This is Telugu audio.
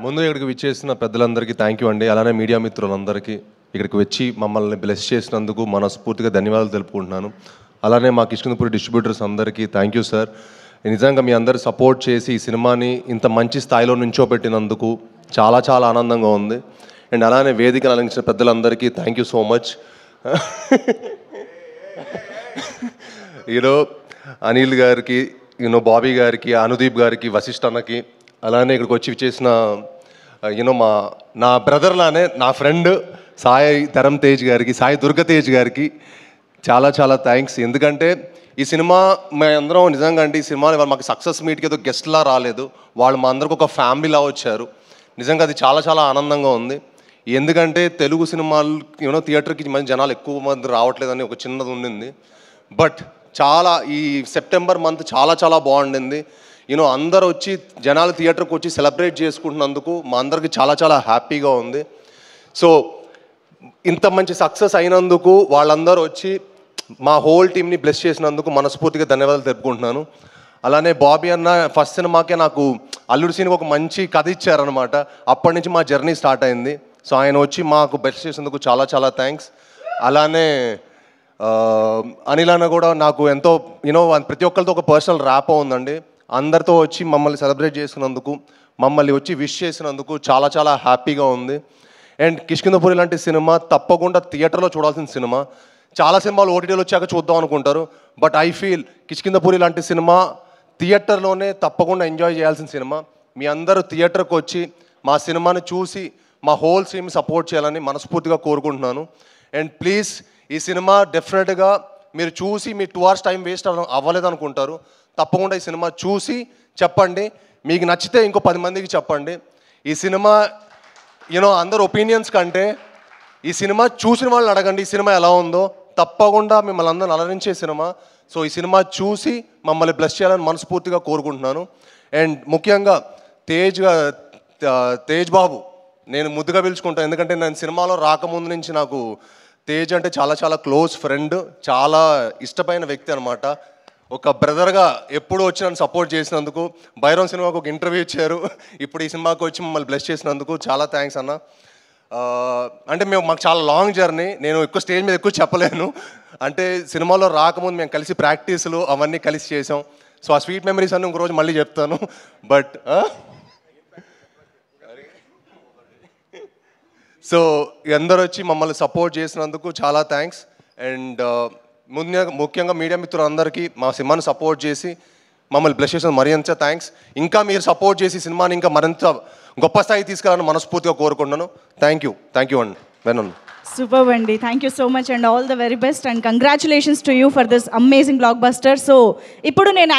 ముందు ఇక్కడికి విచ్చేసిన పెద్దలందరికీ థ్యాంక్ యూ అండి. అలానే మీడియా మిత్రులందరికీ ఇక్కడికి వచ్చి మమ్మల్ని బ్లెస్ చేసినందుకు మనస్ఫూర్తిగా ధన్యవాదాలు తెలుపుకుంటున్నాను. అలానే మా కిష్కిందపురి డిస్ట్రిబ్యూటర్స్ అందరికీ థ్యాంక్ యూ సార్. నిజంగా మీ అందరు సపోర్ట్ చేసి ఈ సినిమాని ఇంత మంచి స్థాయిలో నుంచోబెట్టినందుకు చాలా చాలా ఆనందంగా ఉంది. అండ్ అలానే వేదికను అలంకరించిన పెద్దలందరికీ థ్యాంక్ యూ సో మచ్. ఈరో అనిల్ గారికి, బాబీ గారికి, అనుదీప్ గారికి, వశిష్ఠ అన్నకి, అలానే ఇక్కడికి వచ్చి చేసిన నా బ్రదర్లానే నా ఫ్రెండ్ సాయి ధరమ్ తేజ్ గారికి, సాయి దుర్గతేజ్ గారికి చాలా చాలా థ్యాంక్స్. ఎందుకంటే ఈ సినిమా మేమందరం నిజంగా అంటే ఈ సినిమా మాకు సక్సెస్ మీట్కి ఏదో గెస్ట్లా రాలేదు, వాళ్ళు మా అందరికి ఒక ఫ్యామిలీలా వచ్చారు. నిజంగా అది చాలా చాలా ఆనందంగా ఉంది. ఎందుకంటే తెలుగు సినిమాలు థియేటర్కి మంచి జనాలు ఎక్కువ మంది రావట్లేదని ఒక చిన్నది ఉండింది. బట్ చాలా ఈ సెప్టెంబర్ మంత్ చాలా చాలా బాగుండింది. అందరూ వచ్చి జనాలు థియేటర్కి వచ్చి సెలబ్రేట్ చేసుకుంటున్నందుకు మా అందరికి చాలా చాలా హ్యాపీగా ఉంది. సో ఇంత మంచి సక్సెస్ అయినందుకు వాళ్ళందరూ వచ్చి మా హోల్ టీమ్ని బ్లెస్ చేసినందుకు మనస్ఫూర్తిగా ధన్యవాదాలు తెలుపుకుంటున్నాను. అలానే బాబీ అన్న ఫస్ట్ సినిమాకే నాకు అల్లుడు సినిమా ఒక మంచి కథ ఇచ్చారనమాట. అప్పటి నుంచి మా జర్నీ స్టార్ట్ అయింది. సో ఆయన వచ్చి మాకు బ్లెస్ చేసినందుకు చాలా చాలా థ్యాంక్స్. అలానే అనిల్ అన్న కూడా నాకు ఎంతో ప్రతి ఒక్కరితో ఒక పర్సనల్ ర్యాపో ఉందండి. అందరితో వచ్చి మమ్మల్ని సెలబ్రేట్ చేసినందుకు, మమ్మల్ని వచ్చి విష్ చేసినందుకు చాలా చాలా హ్యాపీగా ఉంది. అండ్ కిష్కిందపురి లాంటి సినిమా తప్పకుండా థియేటర్లో చూడాల్సిన సినిమా. చాలా సినిమాలు ఓటీటీలో వచ్చాక చూద్దాం అనుకుంటారు. బట్ ఐ ఫీల్ కిష్కిందపురి లాంటి సినిమా థియేటర్లోనే తప్పకుండా ఎంజాయ్ చేయాల్సిన సినిమా. మీ అందరూ థియేటర్కి వచ్చి మా సినిమాని చూసి మా హోల్ టీమ్ సపోర్ట్ చేయాలని మనస్ఫూర్తిగా కోరుకుంటున్నాను. అండ్ ప్లీజ్ ఈ సినిమా డెఫినెట్గా మీరు చూసి మీ 2 hours టైం వేస్ట్ అవ్వలేదు అనుకుంటారు. తప్పకుండా ఈ సినిమా చూసి చెప్పండి. మీకు నచ్చితే ఇంకో 10 మందికి చెప్పండి. ఈ సినిమా అందరు ఒపీనియన్స్ కంటే ఈ సినిమా చూసిన వాళ్ళని అడగండి ఈ సినిమా ఎలా ఉందో. తప్పకుండా మిమ్మల్ని అందరిని అలరించే సినిమా. సో ఈ సినిమా చూసి మమ్మల్ని బ్లెస్ చేయాలని మనస్ఫూర్తిగా కోరుకుంటున్నాను. అండ్ ముఖ్యంగా తేజ్ బాబు నేను ముద్దుగా పిలుచుకుంటాను. ఎందుకంటే నేను సినిమాలో రాకముందు నుంచి నాకు తేజ్ అంటే చాలా చాలా క్లోజ్ ఫ్రెండ్, చాలా ఇష్టమైన వ్యక్తి అనమాట. ఒక బ్రదర్గా ఎప్పుడు వచ్చి నన్ను సపోర్ట్ చేసినందుకు, భైరవ్ సినిమాకు ఒక ఇంటర్వ్యూ ఇచ్చారు, ఇప్పుడు ఈ సినిమాకి వచ్చి మమ్మల్ని బ్లెస్ చేసినందుకు చాలా థ్యాంక్స్ అన్న. అంటే మాకు చాలా లాంగ్ జర్నీ, నేను ఎక్కువ స్టేజ్ మీద ఎక్కువ చెప్పలేను. అంటే సినిమాలో రాకముందు మేము కలిసి ప్రాక్టీసులు అవన్నీ కలిసి చేసాం. సో ఆ స్వీట్ మెమరీస్ అన్నీ ఇంకో రోజు మళ్ళీ చెప్తాను. బట్ సో అందరూ వచ్చి మమ్మల్ని సపోర్ట్ చేసినందుకు చాలా థ్యాంక్స్. అండ్ ముఖ్యంగా మీడియా మిత్రులందరికీ మా సినిమాని సపోర్ట్ చేసి మమ్మల్ని బ్లెస్ చేసిన మరింత థ్యాంక్స్. ఇంకా మీరు సపోర్ట్ చేసి సినిమాని ఇంకా మరింత గొప్ప స్థాయి తీసుకురావాలని మనస్ఫూర్తిగా కోరుకుంటున్నాను. థ్యాంక్ యూ అండి. వెనన్ సూపర్ అండి. Thank you so much and all the very best and congratulations to you for this amazing block buster. So ఇప్పుడు నేను